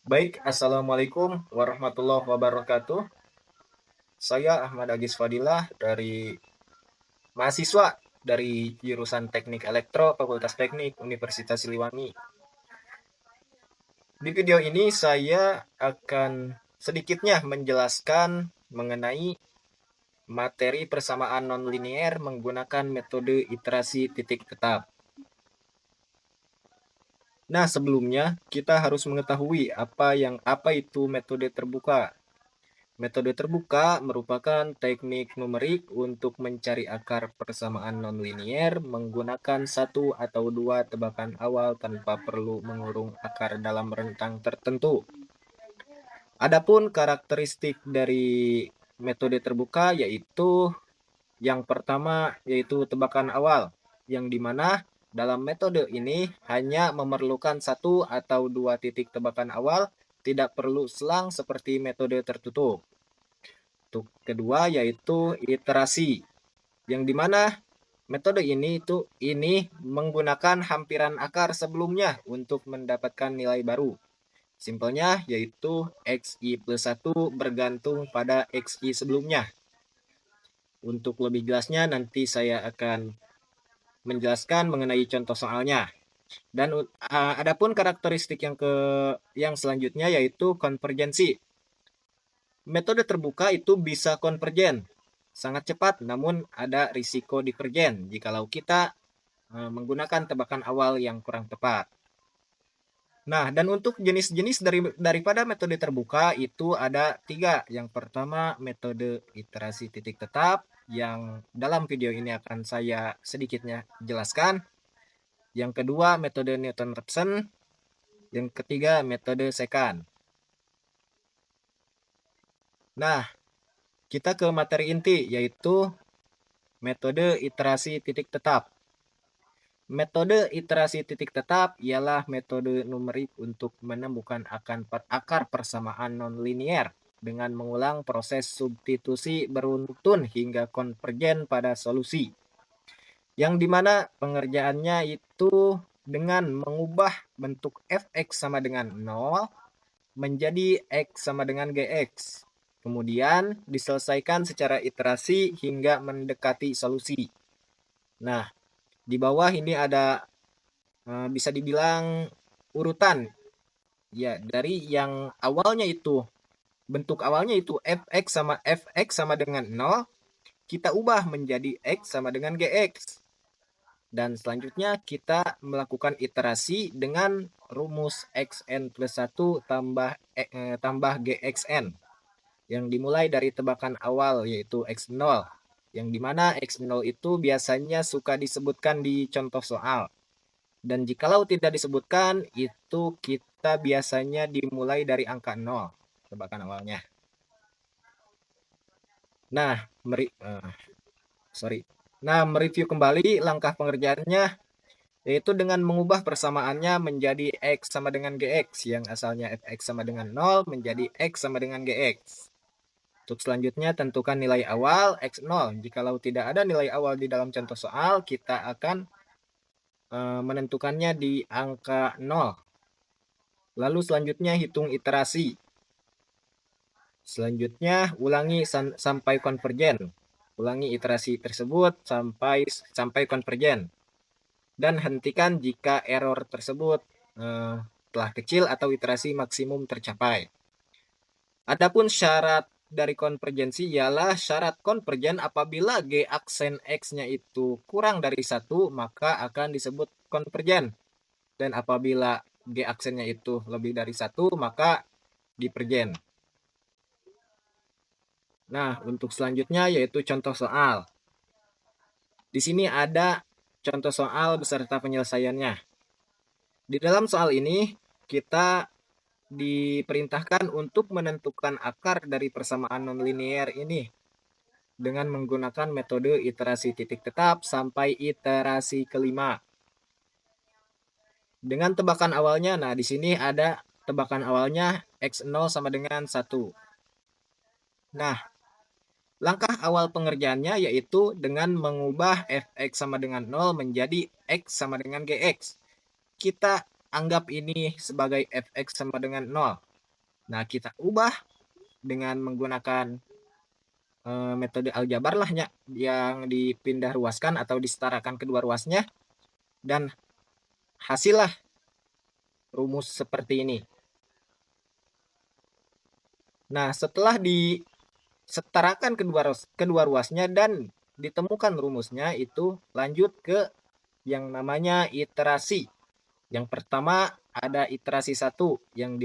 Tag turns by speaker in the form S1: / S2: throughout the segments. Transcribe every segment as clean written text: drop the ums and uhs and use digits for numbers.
S1: Baik, Assalamualaikum warahmatullahi wabarakatuh. Saya Ahmad Agis Fadilah dari mahasiswa dari jurusan Teknik Elektro Fakultas Teknik Universitas Siliwangi. Di video ini saya akan sedikitnya menjelaskan mengenai materi persamaan nonlinier menggunakan metode iterasi titik tetap. Nah, sebelumnya kita harus mengetahui apa itu metode terbuka. Metode terbuka merupakan teknik numerik untuk mencari akar persamaan nonlinier menggunakan satu atau dua tebakan awal tanpa perlu mengurung akar dalam rentang tertentu. Adapun karakteristik dari metode terbuka yaitu yang pertama yaitu tebakan awal, yang dimana dalam metode ini hanya memerlukan satu atau dua titik tebakan awal, tidak perlu selang seperti metode tertutup. Untuk kedua yaitu iterasi, yang dimana metode ini menggunakan hampiran akar sebelumnya untuk mendapatkan nilai baru. Simpelnya yaitu xi plus 1 bergantung pada xi sebelumnya. Untuk lebih jelasnya nanti saya akan menjelaskan mengenai contoh soalnya. Dan adapun karakteristik yang selanjutnya yaitu konvergensi. Metode terbuka itu bisa konvergen, sangat cepat, namun ada risiko divergen jikalau kita menggunakan tebakan awal yang kurang tepat. Nah, dan untuk jenis-jenis daripada metode terbuka itu ada tiga. Yang pertama, metode iterasi titik tetap, yang dalam video ini akan saya sedikitnya jelaskan. Yang kedua, metode Newton-Raphson. Yang ketiga, metode secant. Nah, kita ke materi inti, yaitu metode iterasi titik tetap. Metode iterasi titik tetap ialah metode numerik untuk menemukan akar persamaan nonlinier dengan mengulang proses substitusi beruntun hingga konvergen pada solusi. Yang dimana pengerjaannya itu dengan mengubah bentuk fx sama dengan 0 menjadi x sama dengan gx. Kemudian diselesaikan secara iterasi hingga mendekati solusi. Nah, di bawah ini ada bisa dibilang urutan. Ya, dari yang awalnya itu, bentuk awalnya itu fx sama dengan 0, kita ubah menjadi x sama dengan gx. Dan selanjutnya kita melakukan iterasi dengan rumus xn plus 1 tambah gxn. Yang dimulai dari tebakan awal yaitu x0. Yang dimana x0 itu biasanya suka disebutkan di contoh soal. Dan jikalau tidak disebutkan, itu kita biasanya dimulai dari angka 0, tebakan awalnya. Nah, mereview kembali langkah pengerjaannya, yaitu dengan mengubah persamaannya menjadi x sama dengan gx, yang asalnya fx sama dengan 0 menjadi x sama dengan gx. Untuk selanjutnya, tentukan nilai awal x0. Jikalau tidak ada nilai awal di dalam contoh soal, kita akan menentukannya di angka 0. Lalu selanjutnya hitung iterasi. Selanjutnya ulangi sampai konvergen. Ulangi iterasi tersebut sampai konvergen. Dan hentikan jika error tersebut telah kecil atau iterasi maksimum tercapai. Adapun syarat dari konvergensi ialah syarat konvergen apabila G aksen X-nya itu kurang dari 1, maka akan disebut konvergen. Dan apabila G aksennya itu lebih dari 1, maka divergen. Nah, untuk selanjutnya yaitu contoh soal. Di sini ada contoh soal beserta penyelesaiannya. Di dalam soal ini, kita diperintahkan untuk menentukan akar dari persamaan nonlinier ini dengan menggunakan metode iterasi titik tetap sampai iterasi kelima. Dengan tebakan awalnya, nah di sini ada tebakan awalnya x0 sama dengan 1. Nah, langkah awal pengerjaannya yaitu dengan mengubah fx sama dengan 0 menjadi x sama dengan gx. Kita anggap ini sebagai fx sama dengan 0. Nah, kita ubah dengan menggunakan metode aljabar lah ya, yang dipindah ruaskan atau disetarakan kedua ruasnya, dan hasillah rumus seperti ini. Nah, setelah disetarakan kedua ruasnya dan ditemukan rumusnya, itu lanjut ke yang namanya iterasi. Yang pertama ada iterasi 1 yang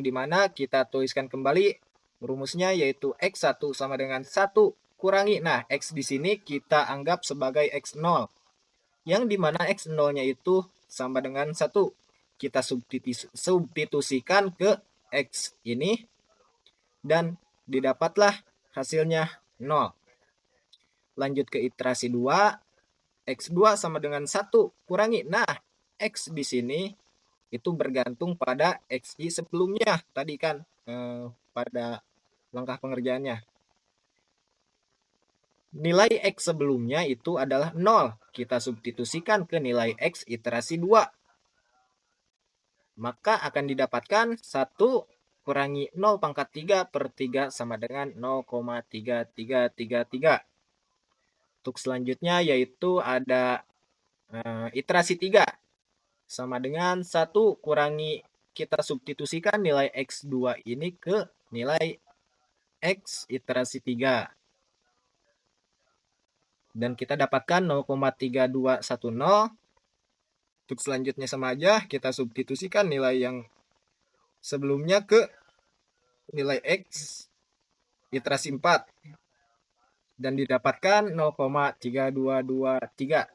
S1: dimana kita tuliskan kembali rumusnya, yaitu X1 sama dengan 1 kurangi. Nah, X di sini kita anggap sebagai X0. Yang dimana X0-nya itu sama dengan 1. Kita substitusikan ke X ini dan didapatlah hasilnya 0. Lanjut ke iterasi 2, X2 sama dengan 1 kurangi. Nah, X di sini itu bergantung pada XI sebelumnya tadi kan, pada langkah pengerjaannya. Nilai X sebelumnya itu adalah 0. Kita substitusikan ke nilai X iterasi 2. Maka akan didapatkan 1 kurangi 0 pangkat 3 per 3 sama dengan 0,3333. Untuk selanjutnya yaitu ada iterasi 3 sama dengan 1 kurangi, kita substitusikan nilai X2 ini ke nilai X iterasi 3. Dan kita dapatkan 0,3210. Untuk selanjutnya sama aja, kita substitusikan nilai yang sebelumnya ke nilai X iterasi 4. Dan didapatkan 0,3223.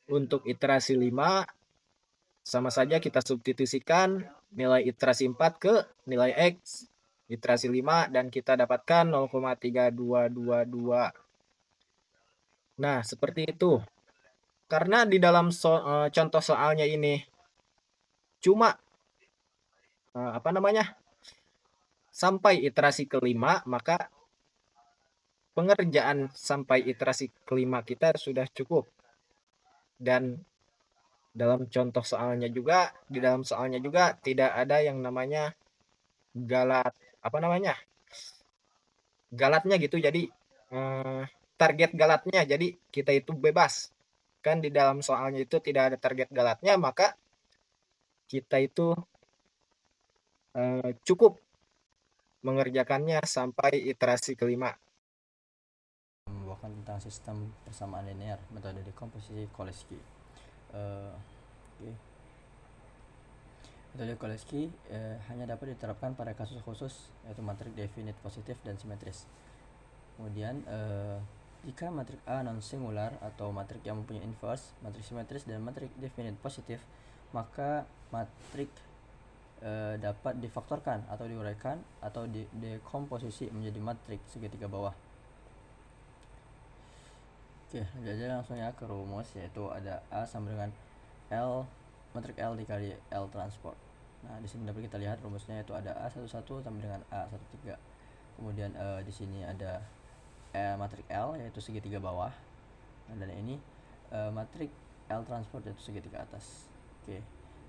S1: Untuk iterasi 5, sama saja kita substitusikan nilai iterasi 4 ke nilai X iterasi 5 dan kita dapatkan 0,3222. Nah, seperti itu. Karena di dalam contoh soalnya ini cuma sampai iterasi kelima, maka pengerjaan sampai iterasi kelima kita sudah cukup. Dan dalam contoh soalnya juga, di dalam soalnya juga tidak ada yang namanya galat galatnya gitu. Jadi target galatnya, jadi kita itu bebas kan, di dalam soalnya itu tidak ada target galatnya, maka kita itu cukup mengerjakannya sampai iterasi kelima.
S2: Membawakan tentang sistem persamaan linear, metode dekomposisi Cholesky. Okay. Metode Cholesky hanya dapat diterapkan pada kasus khusus, yaitu matrik definite positif dan simetris. Kemudian jika matrik A non singular atau matrik yang mempunyai inverse, matrik simetris dan matrik definite positif, maka matrik dapat difaktorkan atau diuraikan atau dekomposisi menjadi matrik segitiga bawah. Oke, lanjut aja langsung ya ke rumus, yaitu ada A sama dengan L, matrik L dikali L transport. Nah, di sini dapat kita lihat rumusnya, yaitu ada A11 sama dengan A13. Kemudian di sini ada matrik L yaitu segitiga bawah. Nah, dan ini matrik L transport yaitu segitiga atas. Oke.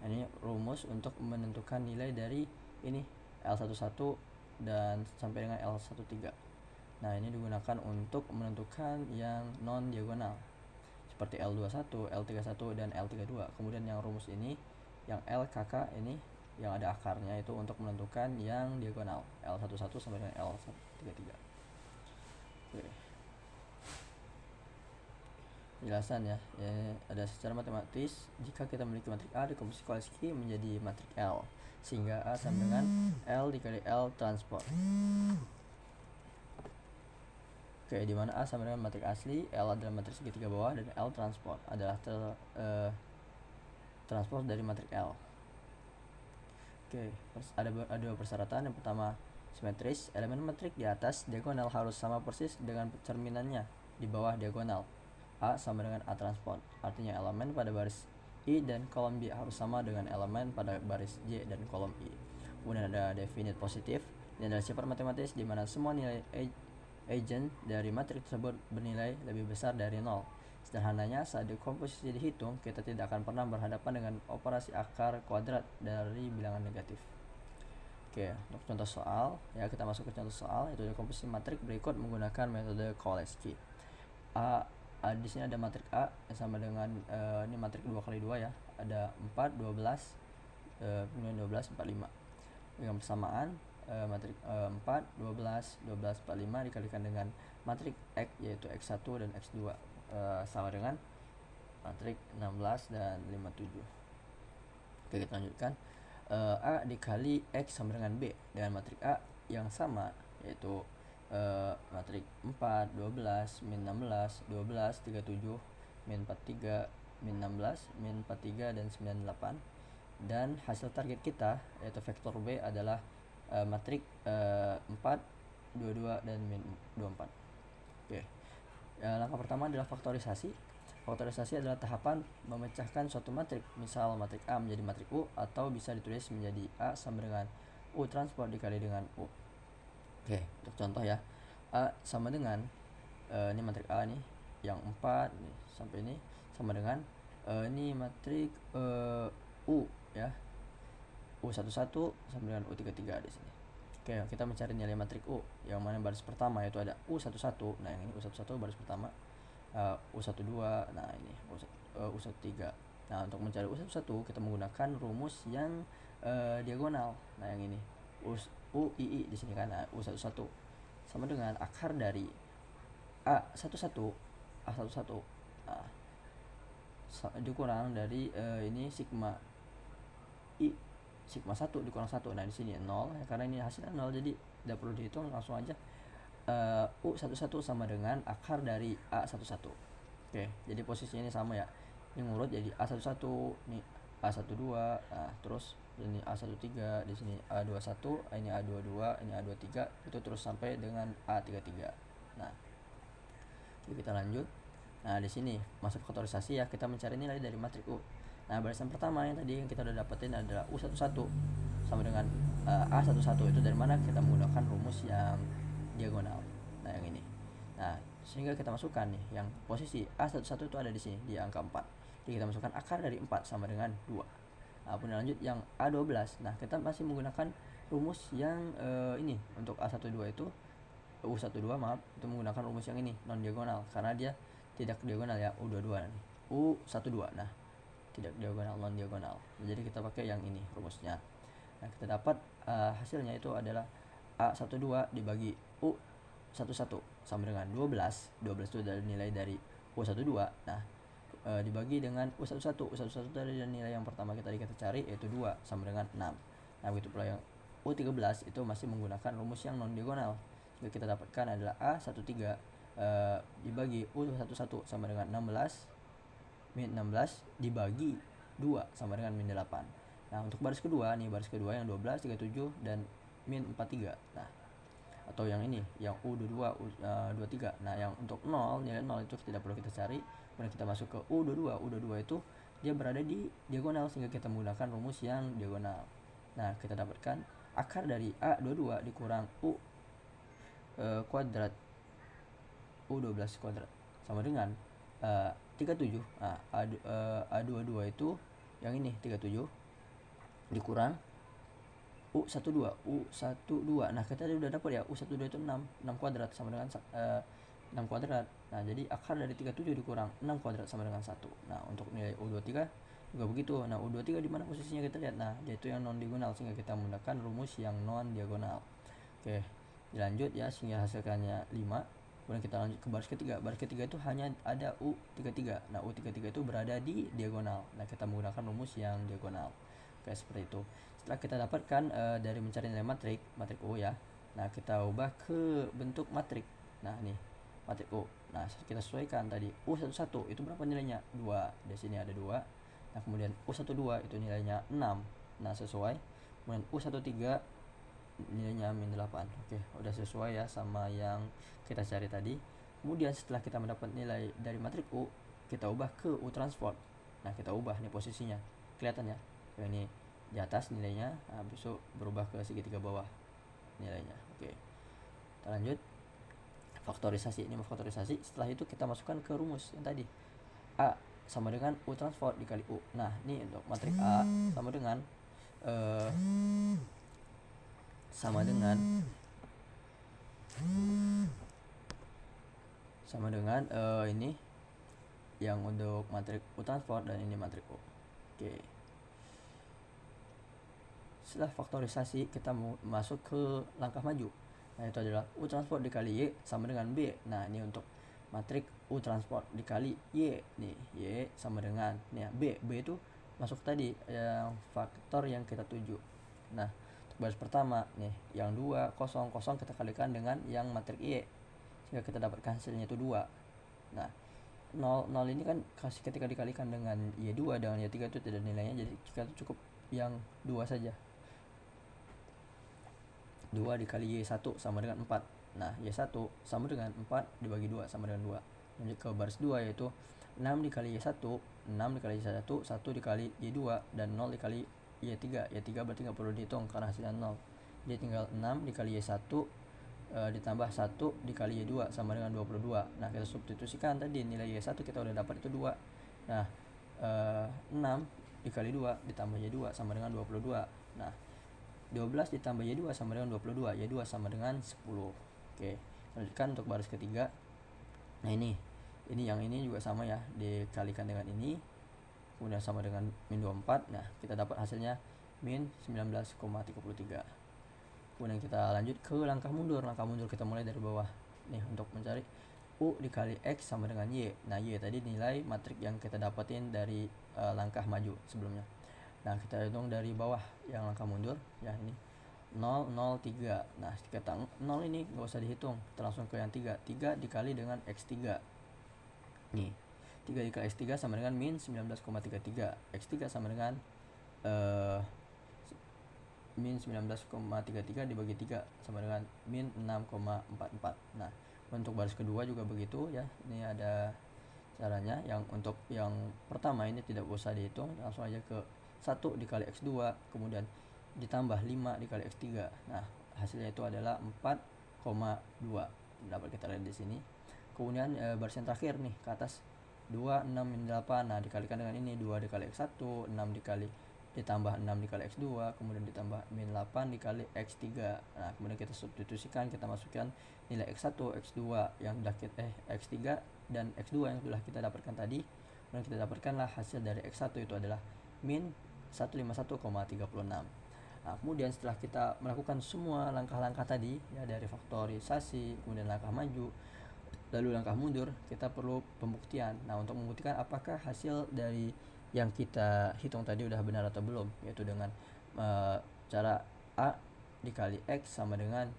S2: Nah, ini rumus untuk menentukan nilai dari ini L11 dan sampai dengan L13. Nah, ini digunakan untuk menentukan yang non diagonal seperti L21, L31 dan L32. Kemudian yang rumus ini, yang LKK ini yang ada akarnya, itu untuk menentukan yang diagonal L11 sampai dengan L33. Oke. Penjelasan ya, ada secara matematis jika kita memiliki matrik A dekomposisi Cholesky menjadi matrik L, sehingga A sama dengan L dikali L transport. Oke, di mana A sama dengan matrik asli, L adalah matrik segitiga bawah, dan L transport adalah transport dari matrik L. Oke, ada dua persyaratan. Yang pertama, simetris. Elemen matrik di atas diagonal harus sama persis dengan cerminannya di bawah diagonal. A sama dengan A transport. Artinya elemen pada baris I dan kolom B harus sama dengan elemen pada baris J dan kolom I. Kemudian ada definite positif. Ini adalah sifat matematis di mana semua nilai agent dari matrik tersebut bernilai lebih besar dari 0. Sederhananya, saat dekomposisi dihitung, kita tidak akan pernah berhadapan dengan operasi akar kuadrat dari bilangan negatif. Oke, untuk contoh soal ya, kita masuk ke contoh soal, yaitu dekomposisi matrik berikut menggunakan metode Cholesky. Di sini ada matrik A yang sama dengan ini matrik 2 kali 2 ya, ada 4, 12, kemudian 12, 45. Dengan persamaan matrik 4, 12, 12, 45 dikalikan dengan matrik X, yaitu X1 dan X2 sama dengan matrik 16 dan 57. Oke, kita lanjutkan. A dikali X sama dengan B dengan matrik A yang sama, yaitu matrik 4, 12, min 16, 12, 37, min 43, min 16, min 43, dan 98. Dan hasil target kita yaitu vektor B adalah matrik 4, 22, dan min 24. Oke. Langkah pertama adalah faktorisasi. Faktorisasi adalah tahapan memecahkan suatu matrik, misal matrik A menjadi matrik U, atau bisa ditulis menjadi A sama dengan U transport dikali dengan U. Oke, untuk contoh ya, A sama dengan ini matrik A nih, yang 4 nih, sampai ini sama dengan ini matrik U ya, U11 sama dengan U33 di sini. Oke, kita mencari nilai matrik U yang mana baris pertama, yaitu ada U11. Nah, yang ini U11 baris pertama, U12, nah ini U13. Nah, untuk mencari U11 kita menggunakan rumus yang diagonal. Nah, yang ini UII di sini kan. Nah, U11 sama dengan akar dari A11 nah, dikurang dari ini sigma I sigma 1 dikurang 1. Nah, di sini 0 ya, karena ini hasilnya 0 jadi tidak perlu dihitung, langsung aja U11 sama dengan akar dari A11. Oke, jadi posisinya ini sama ya. Ini ngurut jadi A11, ini A12, nah, terus ini A13, di sini A21, ini A22, ini A23, itu terus sampai dengan A33. Nah, kita lanjut. Nah, di sini masuk faktorisasi ya, kita mencari nilai dari matrik U. Nah, barisan pertama yang tadi yang kita udah dapetin adalah U11 sama dengan A11. Itu dari mana? Kita menggunakan rumus yang diagonal. Nah, yang ini. Nah, sehingga kita masukkan nih yang posisi A11 itu ada di sini di angka 4. Jadi kita masukkan akar dari 4 sama dengan 2. Nah, kemudian lanjut yang A12. Nah, kita masih menggunakan rumus yang ini. Untuk A12 itu U12 maaf, itu menggunakan rumus yang ini, non diagonal, karena dia tidak diagonal ya, U22 nih. U12. Nah, tidak diagonal, non diagonal. Jadi kita pakai yang ini rumusnya. Nah, kita dapat hasilnya itu adalah A12 dibagi U11 sama dengan 12. 12 itu adalah nilai dari U12. Nah, dibagi dengan U11. U11 itu adalah nilai yang pertama kita cari, yaitu 2 sama dengan 6. Nah, begitu pula yang U13 itu masih menggunakan rumus yang non diagonal. Jadi kita dapatkan adalah A13 dibagi U11 sama dengan 16, min 16 dibagi 2 sama dengan min 8. Nah, untuk baris kedua nih, baris kedua yang 12, 37, dan min 43. Nah, atau yang ini, yang U22, U23. Nah, yang untuk 0, nilai 0 itu tidak perlu kita cari. Kemudian kita masuk ke U22. U22 itu dia berada di diagonal, sehingga kita menggunakan rumus yang diagonal. Nah, kita dapatkan akar dari A22 dikurang U kuadrat U12 kuadrat sama dengan 37. Nah, A22 itu yang ini 37 dikurang U12. Nah, kita udah dapat ya, U12 itu 6 kuadrat sama dengan 6 kuadrat. Nah, jadi akar dari 37 dikurang 6 kuadrat sama dengan 1. Nah, untuk nilai U23 juga begitu. Nah, U23 di mana posisinya kita lihat. Nah, yaitu yang non diagonal, sehingga kita menggunakan rumus yang non diagonal. Oke, dilanjut ya, sehingga hasilkannya 5. Kemudian kita lanjut ke baris ketiga. Baris ketiga itu hanya ada U33. Nah, U33 itu berada di diagonal. Nah, kita menggunakan rumus yang diagonal. Oke, seperti itu. Setelah kita dapatkan dari mencari nilai matrik U ya. Nah, kita ubah ke bentuk matrik. Nah, ini matrik U. Nah, kita sesuaikan tadi U11 itu berapa nilainya? 2. Di sini ada 2. Nah, kemudian U12 itu nilainya 6. Nah, sesuai. Kemudian U13 nilainya min 8. Oke, udah sesuai ya sama yang kita cari tadi. Kemudian setelah kita mendapat nilai dari matrik U, kita ubah ke U transport. Nah, kita ubah nih posisinya. Kelihatan ya? Ini di atas nilainya, habis itu berubah ke segitiga bawah nilainya. Oke. Kita lanjut. Faktorisasi. Ini faktorisasi. Setelah itu kita masukkan ke rumus yang tadi. A sama dengan U transport dikali U. Nah, ini untuk matrik A sama dengan sama dengan ini yang untuk matrik U transport dan ini matrik U. Oke. Setelah faktorisasi kita mau masuk ke langkah maju. Nah, itu adalah U transport dikali Y sama dengan B. Nah, ini untuk matrik U transport dikali Y. Nih, Y sama dengan nih, B itu masuk tadi yang faktor yang kita tuju. Nah, untuk baris pertama nih, yang 2 0 0 kita kalikan dengan yang matrik Y sehingga kita dapatkan hasilnya itu 2. Nah, 0 ini kan ketika dikalikan dengan Y2 dengan Y3 itu tidak nilainya, jadi kita cukup yang 2 saja. 2 dikali Y1 sama dengan 4. Nah, Y1 sama dengan 4 dibagi 2 sama dengan 2. Lanjut ke baris 2 yaitu 6 dikali Y1, 6 dikali Y1, 1 dikali Y2, dan 0 dikali Y3. Y3 berarti nggak perlu dihitung karena hasilnya 0. Jadi tinggal 6 dikali Y1 ditambah 1 dikali Y2 sama dengan 22. Nah, kita substitusikan tadi nilai Y1 kita udah dapat itu 2. Nah, 6 dikali 2 ditambah Y2 sama dengan 22. Nah, 12 ditambah Y2 sama dengan 22. Y2 sama dengan 10. Oke, lanjutkan untuk baris ketiga. Nah, ini yang ini juga sama ya, dikalikan dengan ini kemudian sama dengan min 24. Nah, kita dapat hasilnya min 19,33. Kemudian kita lanjut ke langkah mundur. Langkah mundur kita mulai dari bawah nih untuk mencari U dikali X sama dengan Y. Nah, Y tadi nilai matrik yang kita dapetin dari langkah maju sebelumnya. Nah, kita hitung dari bawah yang langkah mundur ya, ini 0, 0, 3. Nah, kita 0 ini nggak usah dihitung, kita langsung ke yang 3. 3 dikali dengan X3. Nih, 3 dikali X3 sama dengan min 19,33. X3 sama dengan min 19,33 dibagi 3 sama dengan min 6,44. Nah, untuk baris kedua juga begitu ya. Ini ada caranya. Yang untuk yang pertama ini tidak usah dihitung, langsung aja ke 1 dikali X2 kemudian ditambah 5 dikali X3. Nah, hasilnya itu adalah 4,2. Dapat kita lihat di sini. Kemudian baris yang terakhir nih ke atas 2, 6, min 8. Nah, dikalikan dengan ini 2 dikali X1, 6 dikali ditambah 6 dikali X2, kemudian ditambah min 8 dikali X3. Nah, kemudian kita substitusikan, kita masukkan nilai X1, X2 yang sudah kita X3 dan X2 yang sudah kita dapatkan tadi. Kemudian kita dapatkanlah hasil dari X1 itu adalah min 151,36. Nah, kemudian setelah kita melakukan semua langkah-langkah tadi ya, dari faktorisasi, kemudian langkah maju, lalu langkah mundur, kita perlu pembuktian. Nah, untuk membuktikan apakah hasil dari yang kita hitung tadi udah benar atau belum, yaitu dengan cara A dikali X sama dengan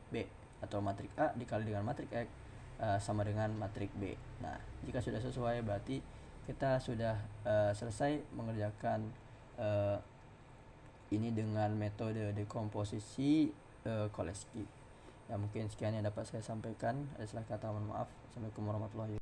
S2: B, atau matrik A dikali dengan matrik X sama dengan matrik B. Nah, jika sudah sesuai berarti kita sudah selesai mengerjakan ini dengan metode dekomposisi Cholesky. Ya, mungkin sekian yang dapat saya sampaikan. Ada salah kata, mohon maaf. Assalamualaikum warahmatullahi wabarakatuh.